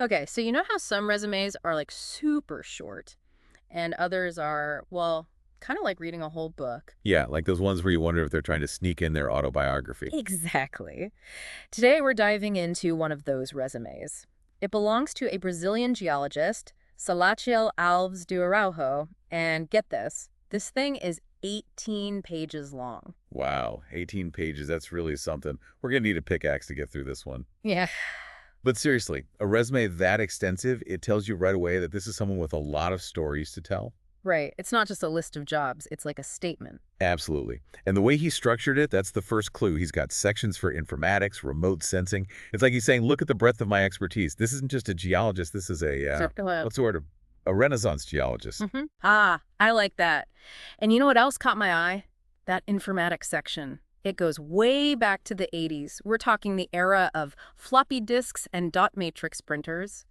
Okay, so you know how some resumes are like super short and others are, well, kind of like reading a whole book? Yeah, like those ones where you wonder if they're trying to sneak in their autobiography. Exactly. Today we're diving into one of those resumes. It belongs to a Brazilian geologist, Salatiel Alves do Araujo, and get this thing is 18 pages long. Wow, 18 pages, that's really something. We're going to need a pickaxe to get through this one. Yeah. But seriously, a resume that extensive, it tells you right away that this is someone with a lot of stories to tell. Right. It's not just a list of jobs, it's like a statement. Absolutely. And the way he structured it, that's the first clue. He's got sections for informatics, remote sensing. It's like he's saying, look at the breadth of my expertise. This isn't just a geologist. This is Circle. what's the word? A Renaissance geologist. Ah, I like that. And you know what else caught my eye? That informatics section. It goes way back to the 80s. We're talking the era of floppy disks and dot matrix printers.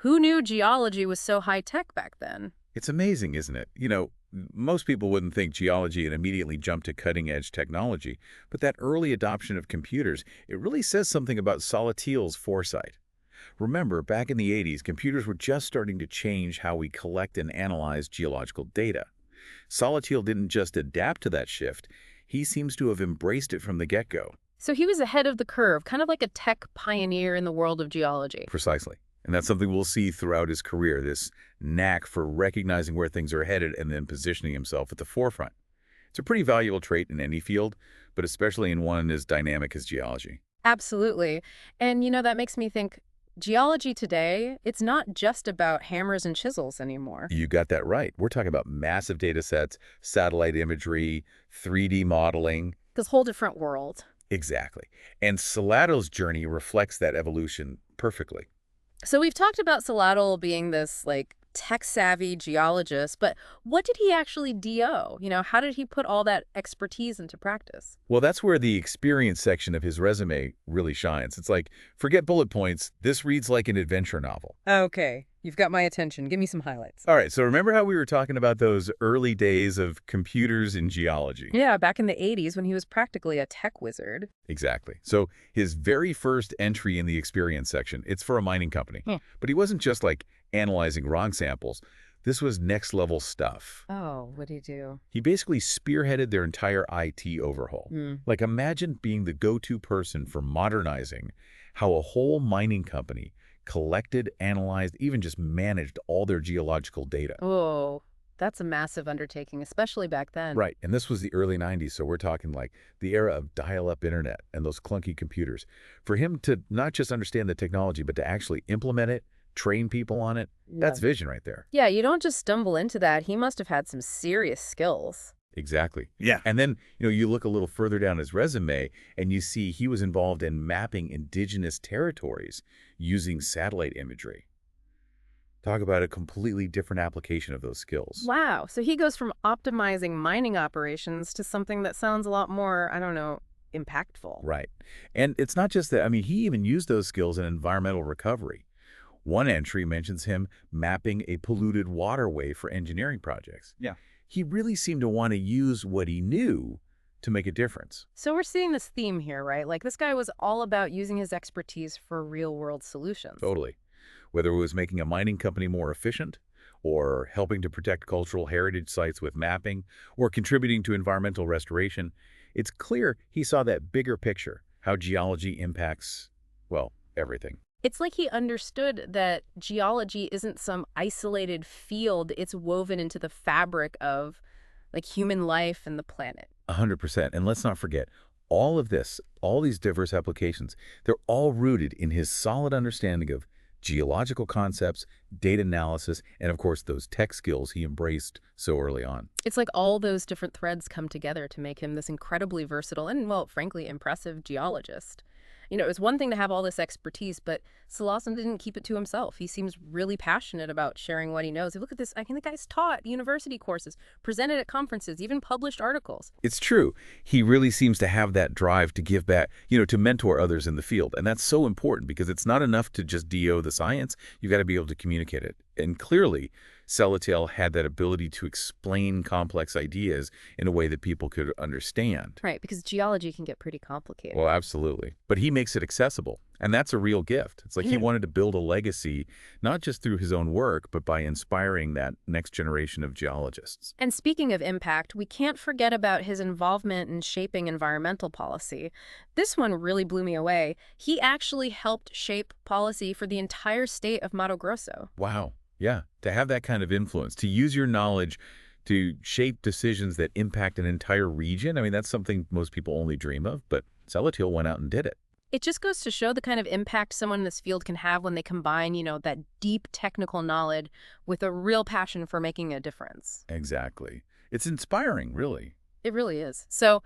Who knew geology was so high-tech back then? It's amazing, isn't it? Most people wouldn't think geology and immediately jump to cutting-edge technology, but that early adoption of computers, it really says something about Salatiel's foresight. Remember, back in the 80s, computers were just starting to change how we collect and analyze geological data. Salatiel didn't just adapt to that shift, he seems to have embraced it from the get-go. So he was ahead of the curve, kind of like a tech pioneer in the world of geology. Precisely. And that's something we'll see throughout his career, this knack for recognizing where things are headed and then positioning himself at the forefront. It's a pretty valuable trait in any field, but especially in one as dynamic as geology. Absolutely. And that makes me think geology today, it's not just about hammers and chisels anymore. You got that right. We're talking about massive data sets, satellite imagery, 3D modeling. This whole different world. Exactly. And Salato's journey reflects that evolution perfectly. So we've talked about Salatl being this like tech-savvy geologist, but what did he actually do? How did he put all that expertise into practice? Well, that's where the experience section of his resume really shines. It's like, forget bullet points. This reads like an adventure novel. Okay, you've got my attention. Give me some highlights. All right, so remember how we were talking about those early days of computers in geology? Yeah, back in the 80s when he was practically a tech wizard. Exactly. So his very first entry in the experience section, it's for a mining company. Hmm. But he wasn't just like analyzing rock samples. This was next level stuff. Oh, what'd he do? He basically spearheaded their entire IT overhaul. Hmm. Like imagine being the go-to person for modernizing how a whole mining company collected, analyzed, even just managed all their geological data. Oh, that's a massive undertaking, especially back then. Right, and this was the early 90s, so we're talking like the era of dial-up internet and those clunky computers. For him to not just understand the technology, but to actually implement it, train people on it, Yeah. that's vision right there. Yeah, you don't just stumble into that. He must have had some serious skills. Exactly. Yeah. And then, you look a little further down his resume and you see he was involved in mapping indigenous territories using satellite imagery. Talk about a completely different application of those skills. Wow. So he goes from optimizing mining operations to something that sounds a lot more, I don't know, impactful. Right. And it's not just that. I mean, he even used those skills in environmental recovery. One entry mentions him mapping a polluted waterway for engineering projects. Yeah. He really seemed to want to use what he knew to make a difference. So we're seeing this theme here, right? Like this guy was all about using his expertise for real-world solutions. Totally. Whether it was making a mining company more efficient, or helping to protect cultural heritage sites with mapping, or contributing to environmental restoration, it's clear he saw that bigger picture, how geology impacts, well, everything. It's like he understood that geology isn't some isolated field. It's woven into the fabric of like human life and the planet. 100%. And let's not forget, all of this, all these diverse applications, they're all rooted in his solid understanding of geological concepts, data analysis, and of course those tech skills he embraced so early on. It's like all those different threads come together to make him this incredibly versatile and, well, frankly, impressive geologist. It was one thing to have all this expertise, but Salasan didn't keep it to himself. He seems really passionate about sharing what he knows. Look at this. I mean, the guy's taught university courses, presented at conferences, even published articles. It's true. He really seems to have that drive to give back, to mentor others in the field. And that's so important because it's not enough to just DO the science. You've got to be able to communicate it. And clearly, Salatiel had that ability to explain complex ideas in a way that people could understand. Right, because geology can get pretty complicated. Well, absolutely. But he makes it accessible, and that's a real gift. It's like he Yeah. wanted to build a legacy, not just through his own work, but by inspiring that next generation of geologists. And speaking of impact, we can't forget about his involvement in shaping environmental policy. This one really blew me away. He actually helped shape policy for the entire state of Mato Grosso. Wow. Yeah. To have that kind of influence, to use your knowledge to shape decisions that impact an entire region, I mean, that's something most people only dream of, but Salatiel went out and did it. It just goes to show the kind of impact someone in this field can have when they combine, that deep technical knowledge with a real passion for making a difference. Exactly. It's inspiring, really. It really is. So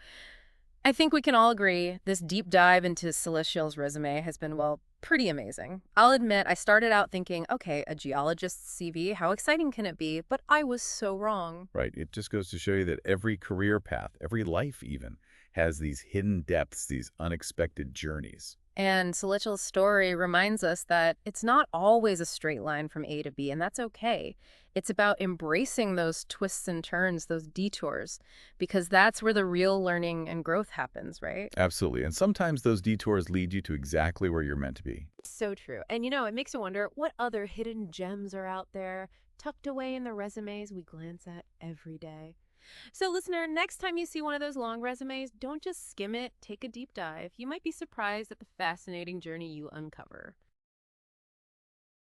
I think we can all agree this deep dive into Celestial's resume has been, well, pretty amazing. I'll admit I started out thinking, okay, a geologist's CV, how exciting can it be? But I was so wrong. Right. It just goes to show you that every career path, every life even, has these hidden depths, these unexpected journeys. And Celestial's story reminds us that it's not always a straight line from A to B, and that's okay. It's about embracing those twists and turns, those detours, because that's where the real learning and growth happens, right? Absolutely. And sometimes those detours lead you to exactly where you're meant to be. So true. And it makes you wonder what other hidden gems are out there, tucked away in the resumes we glance at every day. So, listener, next time you see one of those long resumes, don't just skim it, take a deep dive. You might be surprised at the fascinating journey you uncover.